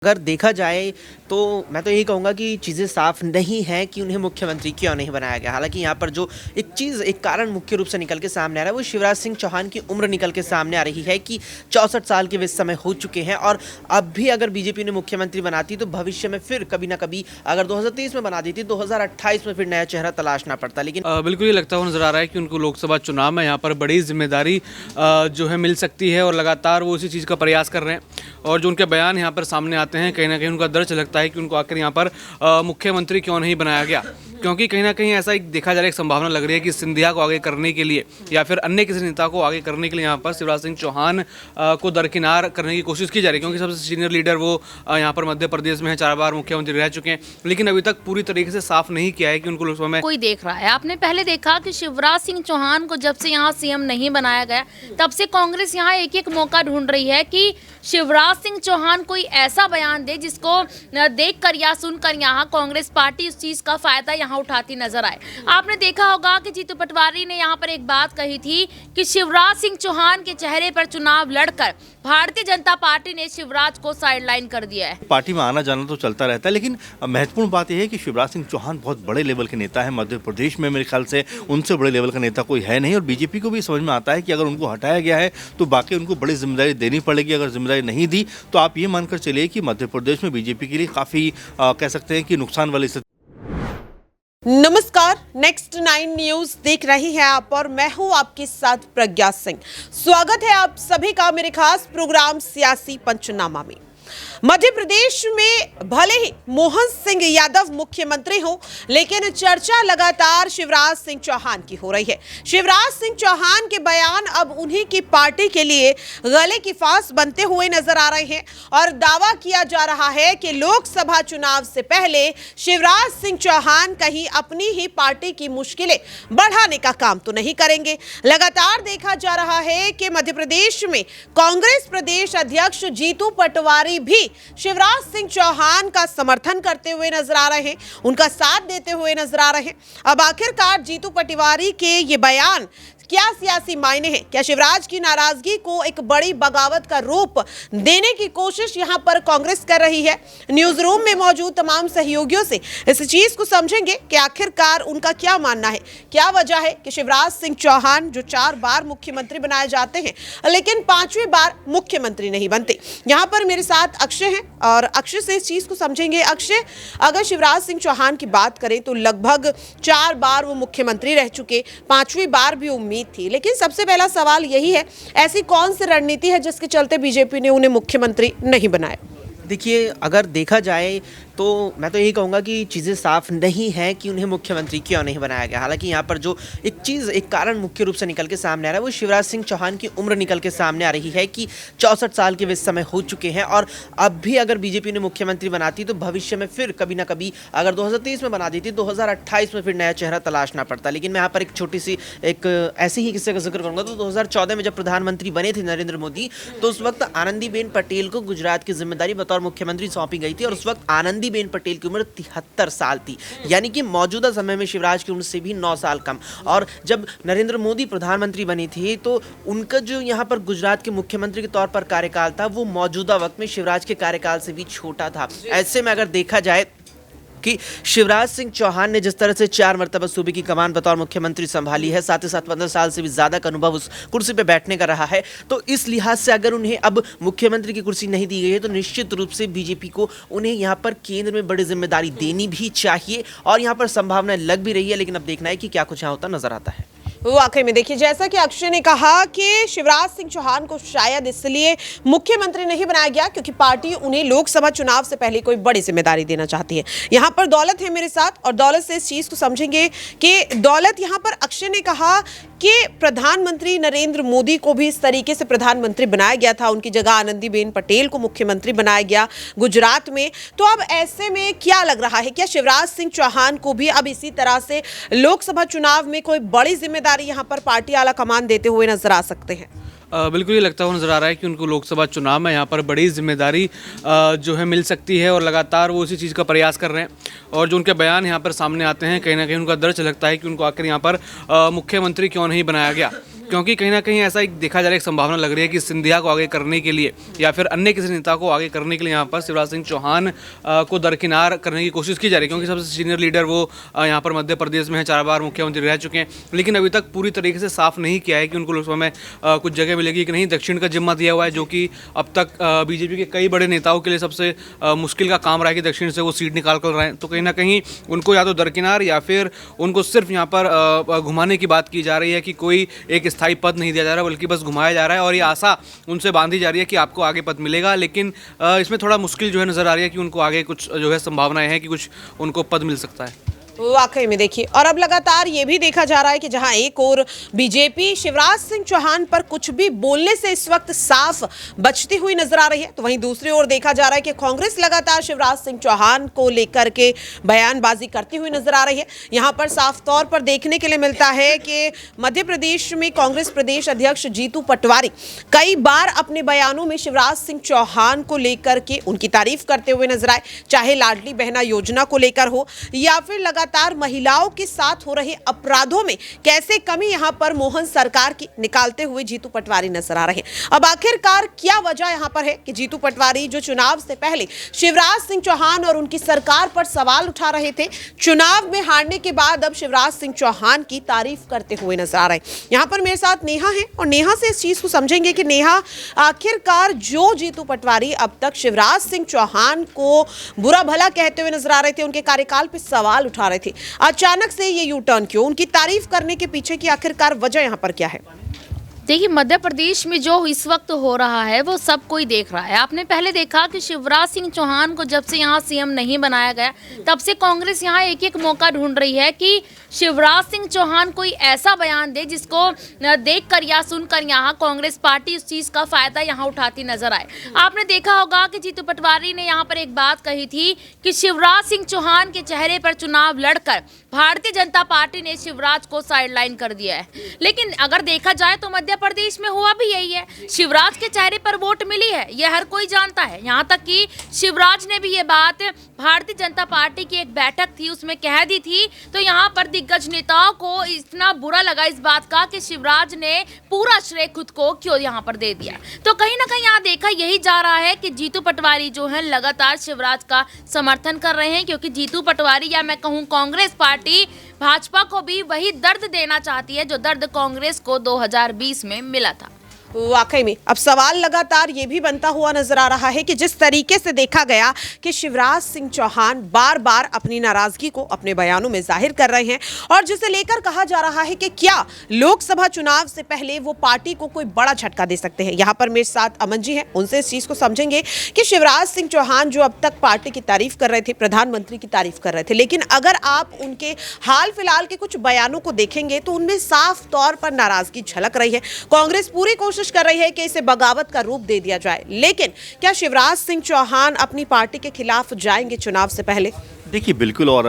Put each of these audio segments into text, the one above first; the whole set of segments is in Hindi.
अगर देखा जाए तो मैं तो यही कहूँगा कि चीज़ें साफ नहीं हैं कि उन्हें मुख्यमंत्री क्यों नहीं बनाया गया। हालाँकि यहाँ पर जो एक कारण मुख्य रूप से निकल के सामने आ रहा है वो शिवराज सिंह चौहान की उम्र निकल के सामने आ रही है कि 64 साल के वे इस समय हो चुके हैं और अब भी अगर बीजेपी ने मुख्यमंत्री बनाती तो भविष्य में फिर कभी ना कभी अगर 2023 में बना देती 2028 में फिर नया चेहरा तलाशना पड़ता। लेकिन बिल्कुल ये लगता हुआ नज़र आ रहा है कि उनको लोकसभा चुनाव में यहाँ पर बड़ी जिम्मेदारी जो है मिल सकती है और लगातार वो उसी चीज़ का प्रयास कर रहे हैं। और जो उनके बयान यहाँ पर सामने आते हैं कहीं ना कहीं उनका दर्द लगता है कि उनको आखिर यहाँ पर मुख्यमंत्री क्यों नहीं बनाया गया, क्योंकि कहीं ना कहीं ऐसा एक देखा जा रहा है, एक संभावना लग रही है कि सिंधिया को आगे करने के लिए या फिर अन्य किसी नेता को आगे करने के लिए यहाँ पर शिवराज सिंह चौहान को दरकिनार करने की कोशिश की जा रही है, क्योंकि सबसे सीनियर लीडर वो यहाँ पर मध्य प्रदेश में है, 4 बार मुख्यमंत्री रह चुके हैं, लेकिन अभी तक पूरी तरीके से साफ नहीं किया है कि उनको लोकसभा में कोई देख रहा है। आपने पहले देखा कि शिवराज सिंह चौहान को जब से यहाँ सीएम नहीं बनाया गया तब से कांग्रेस यहाँ एक एक मौका ढूंढ रही है कि शिवराज सिंह चौहान कोई ऐसा बयान दे जिसको देखकर या सुनकर यहाँ कांग्रेस पार्टी उस चीज का फायदा यहाँ उठाती नजर आए। आपने देखा होगा कि जीतू पटवारी ने यहाँ पर एक बात कही थी कि शिवराज सिंह चौहान के चेहरे पर चुनाव लड़कर भारतीय जनता पार्टी ने शिवराज को साइडलाइन कर दिया है। पार्टी में आना जाना तो चलता रहता है, लेकिन महत्वपूर्ण बात यह है कि शिवराज सिंह चौहान बहुत बड़े लेवल के नेता है। मध्य प्रदेश में मेरे ख्याल से उनसे बड़े लेवल का नेता कोई है नहीं और बीजेपी को भी समझ में आता है कि अगर उनको हटाया गया है तो बाकी उनको बड़ी जिम्मेदारी देनी पड़ेगी। अगर जिम्मेदारी नहीं दी तो आप ये मानकर चलिए कि मध्य प्रदेश में बीजेपी के लिए काफ़ी कह सकते हैं कि नुकसान वाली स्थिति। नमस्कार, नेक्स्ट 9 न्यूज देख रही हैं आप और मैं हूं आपके साथ प्रज्ञा सिंह। स्वागत है आप सभी का मेरे खास प्रोग्राम सियासी पंचनामा में। मध्य प्रदेश में भले ही मोहन सिंह यादव मुख्यमंत्री हो, लेकिन चर्चा लगातार शिवराज सिंह चौहान की हो रही है। शिवराज सिंह चौहान के बयान अब उन्हीं की पार्टी के लिए गले की फांस बनते हुए नजर आ रहे हैं और दावा किया जा रहा है कि लोकसभा चुनाव से पहले शिवराज सिंह चौहान कहीं अपनी ही पार्टी की मुश्किलें बढ़ाने का काम तो नहीं करेंगे। लगातार देखा जा रहा है कि मध्य प्रदेश में कांग्रेस प्रदेश अध्यक्ष जीतू पटवारी भी शिवराज सिंह चौहान का समर्थन करते हुए नजर आ रहे हैं, उनका साथ देते हुए नजर आ रहे हैं। अब आखिरकार जीतू पटवारी के ये बयान क्या सियासी मायने हैं? क्या शिवराज की नाराजगी को एक बड़ी बगावत का रूप देने की कोशिश यहां पर कांग्रेस कर रही है? न्यूज रूम में मौजूद तमाम सहयोगियों से इस चीज को समझेंगे कि आखिरकार उनका क्या मानना है, क्या वजह है कि शिवराज सिंह चौहान जो 4 बार मुख्यमंत्री बनाए जाते हैं लेकिन 5वीं बार मुख्यमंत्री नहीं बनते। यहाँ पर मेरे साथ अक्षय हैं और अक्षय से इस चीज को समझेंगे। अक्षय, अगर शिवराज सिंह चौहान की बात करें तो लगभग 4 बार वो मुख्यमंत्री रह चुके, 5वीं बार भी उम्मीद थी, लेकिन सबसे पहला सवाल यही है, ऐसी कौन सी रणनीति है जिसके चलते बीजेपी ने उन्हें मुख्यमंत्री नहीं बनाया? देखिए, अगर देखा जाए तो मैं तो यही कहूँगा कि चीज़ें साफ नहीं हैं कि उन्हें मुख्यमंत्री क्यों नहीं बनाया गया। हालांकि यहाँ पर जो एक कारण मुख्य रूप से निकल के सामने आ रहा है वो शिवराज सिंह चौहान की उम्र निकल के सामने आ रही है कि 64 साल के वे इस समय हो चुके हैं और अब भी अगर बीजेपी ने मुख्यमंत्री बनाती तो भविष्य में फिर कभी ना कभी अगर 2023 में बना देती 2028 में फिर नया चेहरा तलाशना पड़ता। लेकिन मैं यहाँ पर एक छोटी सी ऐसे ही किस्से का जिक्र करूँगा। तो 2014 में जब प्रधानमंत्री बने थे नरेंद्र मोदी, तो उस वक्त आनंदीबेन पटेल को गुजरात की जिम्मेदारी बतौर मुख्यमंत्री सौंपी गई थी और उस वक्त आनंदीबेन पटेल की उम्र 73 साल थी, यानी कि मौजूदा समय में शिवराज की उम्र से भी 9 साल कम। और जब नरेंद्र मोदी प्रधानमंत्री बने थे तो उनका जो यहाँ पर गुजरात के मुख्यमंत्री के तौर पर कार्यकाल था वो मौजूदा वक्त में शिवराज के कार्यकाल से भी छोटा था। ऐसे में अगर देखा जाए कि शिवराज सिंह चौहान ने जिस तरह से 4 मरतबा सूबे की कमान बतौर मुख्यमंत्री संभाली है, साथ ही साथ 15 साल से भी ज़्यादा का अनुभव उस कुर्सी पे बैठने का रहा है, तो इस लिहाज से अगर उन्हें अब मुख्यमंत्री की कुर्सी नहीं दी गई है तो निश्चित रूप से बीजेपी को उन्हें यहाँ पर केंद्र में बड़ी जिम्मेदारी देनी भी चाहिए और यहाँ पर संभावना लग भी रही है। लेकिन अब देखना है कि क्या कुछ यहाँ होता नजर आता है। वाकई में देखिए, जैसा कि अक्षय ने कहा कि शिवराज सिंह चौहान को शायद इसलिए मुख्यमंत्री नहीं बनाया गया क्योंकि पार्टी उन्हें लोकसभा चुनाव से पहले कोई बड़ी जिम्मेदारी देना चाहती है। यहाँ पर दौलत है मेरे साथ और दौलत से इस चीज को समझेंगे कि दौलत, यहाँ पर अक्षय ने कहा कि प्रधानमंत्री नरेंद्र मोदी को भी इस तरीके से प्रधानमंत्री बनाया गया था, उनकी जगह आनंदीबेन पटेल को मुख्यमंत्री बनाया गया गुजरात में। तो अब ऐसे में क्या लग रहा है, क्या शिवराज सिंह चौहान को भी अब इसी तरह से लोकसभा चुनाव में कोई बड़ी जिम्मेदारी यहाँ पर पार्टी आला कमान देते हुए नजर आ सकते हैं? बिल्कुल ये लगता हुआ नज़र आ रहा है कि उनको लोकसभा चुनाव में यहाँ पर बड़ी जिम्मेदारी जो है मिल सकती है और लगातार वो उसी चीज़ का प्रयास कर रहे हैं। और जो उनके बयान यहाँ पर सामने आते हैं कहीं ना कहीं उनका दर्द लगता है कि उनको आखिर यहाँ पर मुख्यमंत्री क्यों नहीं बनाया गया, क्योंकि कहीं ना कहीं ऐसा एक देखा जा रहा है, एक संभावना लग रही है कि सिंधिया को आगे करने के लिए या फिर अन्य किसी नेता को आगे करने के लिए यहाँ पर शिवराज सिंह चौहान को दरकिनार करने की कोशिश की जा रही है, क्योंकि सबसे सीनियर लीडर वो यहाँ पर मध्य प्रदेश में है, 4 बार मुख्यमंत्री रह चुके हैं, लेकिन अभी तक पूरी तरीके से साफ नहीं किया है कि उनको लोकसभा में कुछ जगह मिलेगी कि नहीं। दक्षिण का जिम्मा दिया हुआ है, जो कि अब तक बीजेपी के कई बड़े नेताओं के लिए सबसे मुश्किल का काम रहा है कि दक्षिण से वो सीट निकाल कर रहे हैं। तो कहीं ना कहीं उनको या तो दरकिनार या फिर उनको सिर्फ यहाँ पर घुमाने की बात की जा रही है कि कोई एक स्थायी पद नहीं दिया जा रहा, बल्कि बस घुमाया जा रहा है और ये आशा उनसे बांधी जा रही है कि आपको आगे पद मिलेगा। लेकिन इसमें थोड़ा मुश्किल जो है नज़र आ रही है कि उनको आगे कुछ जो है संभावनाएं हैं कि कुछ उनको पद मिल सकता है। वाकई में देखिए, और अब लगातार ये भी देखा जा रहा है कि जहां एक और बीजेपी शिवराज सिंह चौहान पर कुछ भी बोलने से इस वक्त साफ बचती हुई नजर आ रही है, तो वहीं दूसरी ओर देखा जा रहा है कि कांग्रेस लगातार शिवराज सिंह चौहान को लेकर के बयानबाजी करती हुई नजर आ रही है। यहां पर साफ तौर पर देखने के लिए मिलता है कि मध्य प्रदेश में कांग्रेस प्रदेश अध्यक्ष जीतू पटवारी कई बार अपने बयानों में शिवराज सिंह चौहान को लेकर के उनकी तारीफ करते हुए नजर आए, चाहे लाडली बहना योजना को लेकर हो या फिर लगातार महिलाओं के साथ हो रहे अपराधों में कैसे कमी यहां पर मोहन सरकार की निकालते हुए जीतू पटवारी नजर आ रहे हैं। अब आखिरकार क्या वजह यहां पर है कि जीतू पटवारी जो चुनाव से पहले शिवराज सिंह चौहान और उनकी सरकार पर सवाल उठा रहे थे, चुनाव में हारने के बाद अब शिवराज सिंह चौहान की तारीफ करते हुए नजर आ रहे हैं। यहां पर मेरे साथ नेहा है और नेहा से इस चीज को समझेंगे कि नेहा, आखिरकार जो जीतू पटवारी अब तक शिवराज सिंह चौहान को बुरा भला कहते हुए नजर आ रहे थे, उनके कार्यकाल पर सवाल उठा रहे थे, अचानक से ये यू टर्न क्यों? उनकी तारीफ करने के पीछे की आखिरकार वजह यहां पर क्या है? देखिए, मध्य प्रदेश में जो इस वक्त हो रहा है वो सब कोई देख रहा है। आपने पहले देखा कि शिवराज सिंह चौहान को जब से यहाँ सीएम नहीं बनाया गया, तब से कांग्रेस यहाँ एक एक मौका ढूंढ रही है कि शिवराज सिंह चौहान कोई ऐसा बयान दे जिसको देखकर या सुनकर यहाँ कांग्रेस पार्टी उस चीज़ का फायदा यहाँ उठाती नजर आए। आपने देखा होगा कि जीतू पटवारी ने यहाँ पर एक बात कही थी कि शिवराज सिंह चौहान के चेहरे पर चुनाव लड़कर भारतीय जनता पार्टी ने शिवराज को साइडलाइन कर दिया है। लेकिन अगर देखा जाए तो मध्य प्रदेश में हुआ भी यही है, शिवराज के चेहरे पर वोट मिली है, यह हर कोई जानता है। यहाँ तक कि शिवराज ने भी ये बात भारतीय जनता पार्टी की एक बैठक थी उसमें कह दी थी, तो यहाँ पर दिग्गज नेताओं को इतना बुरा लगा इस बात का कि शिवराज ने पूरा श्रेय खुद को क्यों यहाँ पर दे दिया। तो कहीं ना कहीं यहाँ देखा यही जा रहा है कि जीतू पटवारी जो है लगातार शिवराज का समर्थन कर रहे हैं, क्योंकि जीतू पटवारी या मैं कहूँ कांग्रेस पार्टी भाजपा को भी वही दर्द देना चाहती है जो दर्द कांग्रेस को 2020 में मिला था। वाकई में अब सवाल लगातार ये भी बनता हुआ नजर आ रहा है कि जिस तरीके से देखा गया कि शिवराज सिंह चौहान बार बार अपनी नाराजगी को अपने बयानों में जाहिर कर रहे हैं और जिसे लेकर कहा जा रहा है कि क्या लोकसभा चुनाव से पहले वो पार्टी को कोई बड़ा झटका दे सकते हैं। यहाँ पर मेरे साथ अमन जी हैं, उनसे इस चीज को समझेंगे कि शिवराज सिंह चौहान जो अब तक पार्टी की तारीफ कर रहे थे, प्रधानमंत्री की तारीफ कर रहे थे, लेकिन अगर आप उनके हाल फिलहाल के कुछ बयानों को देखेंगे तो उनमें साफ तौर पर नाराजगी झलक रही है। कांग्रेस पूरी कोशिश कर रही है कि इसे बगावत का रूप दे दिया जाए, लेकिन क्या शिवराज सिंह चौहान अपनी पार्टी के खिलाफ जाएंगे चुनाव से पहले? देखिए बिल्कुल, और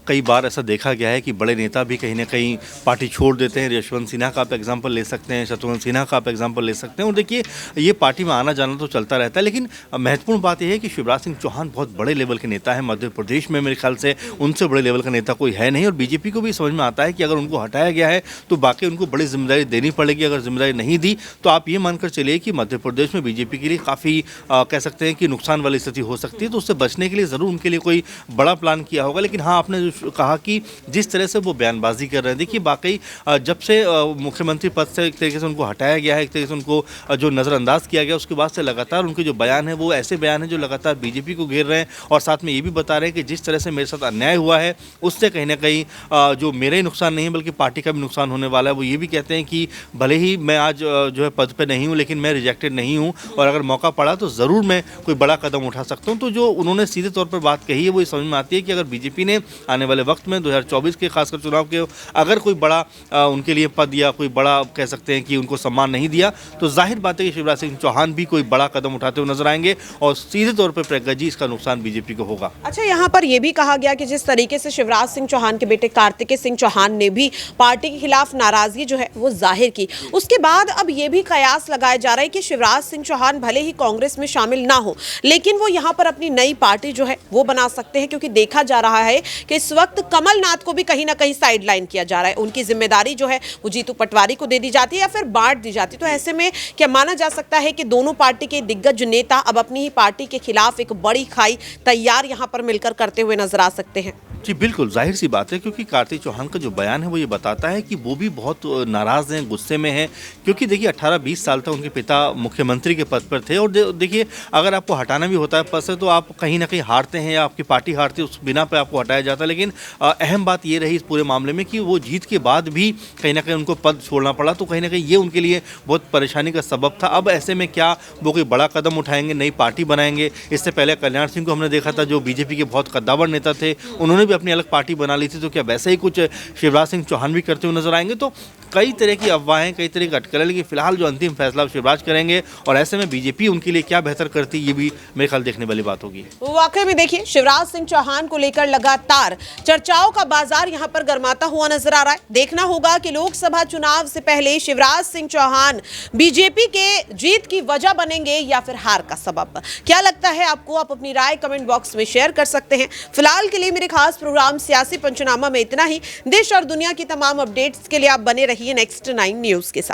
कई बार ऐसा देखा गया है कि बड़े नेता भी कहीं ना कहीं पार्टी छोड़ देते हैं। यशवंत सिन्हा का आप एग्जांपल ले सकते हैं, शत्रुघ्न सिन्हा का आप एग्जांपल ले सकते हैं, और देखिए ये पार्टी में आना जाना तो चलता रहता है। लेकिन महत्वपूर्ण बात यह है कि शिवराज सिंह चौहान बहुत बड़े लेवल के नेता हैं मध्य प्रदेश में, मेरे ख्याल से उनसे बड़े लेवल का नेता कोई है नहीं, और बीजेपी को भी समझ में आता है कि अगर उनको हटाया गया है तो बाकी उनको बड़ी जिम्मेदारी देनी पड़ेगी। अगर जिम्मेदारी नहीं दी तो आप ये मानकर चलिए कि मध्य प्रदेश में बीजेपी के लिए काफ़ी कह सकते हैं कि नुकसान वाली स्थिति हो सकती है। तो उससे बचने के लिए ज़रूर उनके लिए कोई बड़ा प्लान किया होगा। लेकिन हाँ, आपने जो कहा कि जिस तरह से वो बयानबाजी कर रहे हैं, देखिए वाकई जब से मुख्यमंत्री पद से एक तरीके से उनको हटाया गया है, एक तरीके से उनको जो नज़रअंदाज किया गया, उसके बाद से लगातार उनके जो बयान है वो ऐसे बयान हैं जो लगातार बीजेपी को घेर रहे हैं और साथ में ये भी बता रहे हैं कि जिस तरह से मेरे साथ अन्याय हुआ है उससे कहीं ना कहीं जो मेरा ही नुकसान नहीं है बल्कि पार्टी का भी नुकसान होने वाला है। वो ये भी कहते हैं कि भले ही मैं आज जो है पद पर नहीं हूँ, लेकिन मैं रिजेक्टेड नहीं हूँ और अगर मौका पड़ा तो ज़रूर मैं कोई बड़ा कदम उठा सकता हूँ। तो जो उन्होंने सीधे तौर पर बात कही है वो समझ में आती है कि अगर बीजेपी ने आने वाले वक्त में 2024 के खासकर चुनाव के अगर कोई बड़ा उनके लिए पद या कोई बड़ा कह सकते हैं कि उनको सम्मान नहीं दिया तो जाहिर बात है कि शिवराज सिंह चौहान भी कोई बड़ा कदम उठाते हुए नजर आएंगे और सीधे तौर पर प्रज्ञा जी इसका नुकसान बीजेपी को होगा। अच्छा, यहाँ पर यह भी कहा गया कि जिस तरीके से शिवराज सिंह चौहान के बेटे कार्तिकेय सिंह चौहान ने भी पार्टी के खिलाफ नाराजगी जो है वो जाहिर की, उसके बाद अब ये भी कयास लगाया जा रहा है कि शिवराज सिंह चौहान भले ही कांग्रेस में शामिल ना हो लेकिन वो यहाँ पर अपनी नई पार्टी जो है वो बना सकते हैं, क्योंकि देखा जा रहा है कि इस वक्त कमलनाथ को भी कहीं ना कहीं साइडलाइन किया जा रहा है, उनकी जिम्मेदारी जो है वो जीतू पटवारी को दे दी जाती है या फिर बांट दी जाती है। तो ऐसे में क्या माना जा सकता है कि दोनों पार्टी के दिग्गज नेता अब अपनी ही पार्टी के खिलाफ एक बड़ी खाई तैयार यहां पर मिलकर करते हुए नजर आ सकते हैं? जी बिल्कुल, जाहिर सी बात है, क्योंकि कार्तिक चौहान का जो बयान है वो ये बताता है कि वो भी बहुत नाराज़ हैं, गुस्से में हैं, क्योंकि देखिए 18-20 साल तक उनके पिता मुख्यमंत्री के पद पर थे और देखिए अगर आपको हटाना भी होता है पद से तो आप कहीं ना कहीं हारते हैं या आपकी पार्टी हारती है, उस बिना पर आपको हटाया जाता है। लेकिन अहम बात ये रही इस पूरे मामले में कि वो जीत के बाद भी कहीं ना कहीं उनको पद छोड़ना पड़ा, तो कहीं ना कहीं ये उनके लिए बहुत परेशानी का सबब था। अब ऐसे में क्या वो कोई बड़ा कदम उठाएंगे, नई पार्टी बनाएंगे? इससे पहले कल्याण सिंह को हमने देखा था, जो बीजेपी के बहुत कद्दावर नेता थे, उन्होंने अपनी अलग पार्टी बना ली थी, तो क्या वैसे ही कुछ शिवराज सिंह चौहान भी करते हुए नजर आएंगे? तो कई तरह की अफवाहें, कई तरह की अटकलें, लेकिन फिलहाल जो अंतिम फैसला शिवराज करेंगे और ऐसे में बीजेपी उनके लिए क्या बेहतर करती, ये भी मेरे ख्याल देखने वाली बात होगी। वाकई में देखिए शिवराज सिंह चौहान को लेकर लगातार चर्चाओं का बाजार यहां पर गर्माता हुआ नजर आ रहा है। देखना होगा कि लोकसभा चुनाव से पहले शिवराज सिंह चौहान बीजेपी के जीत की वजह बनेंगे या फिर हार का सबब। क्या लगता है आपको? आप अपनी राय कमेंट बॉक्स में शेयर कर सकते हैं। फिलहाल के लिए मेरे खास प्रोग्राम सियासी पंचनामा में इतना ही। देश और दुनिया की तमाम अपडेट्स के लिए आप बने रहिए नेक्स्ट 9 न्यूज के साथ।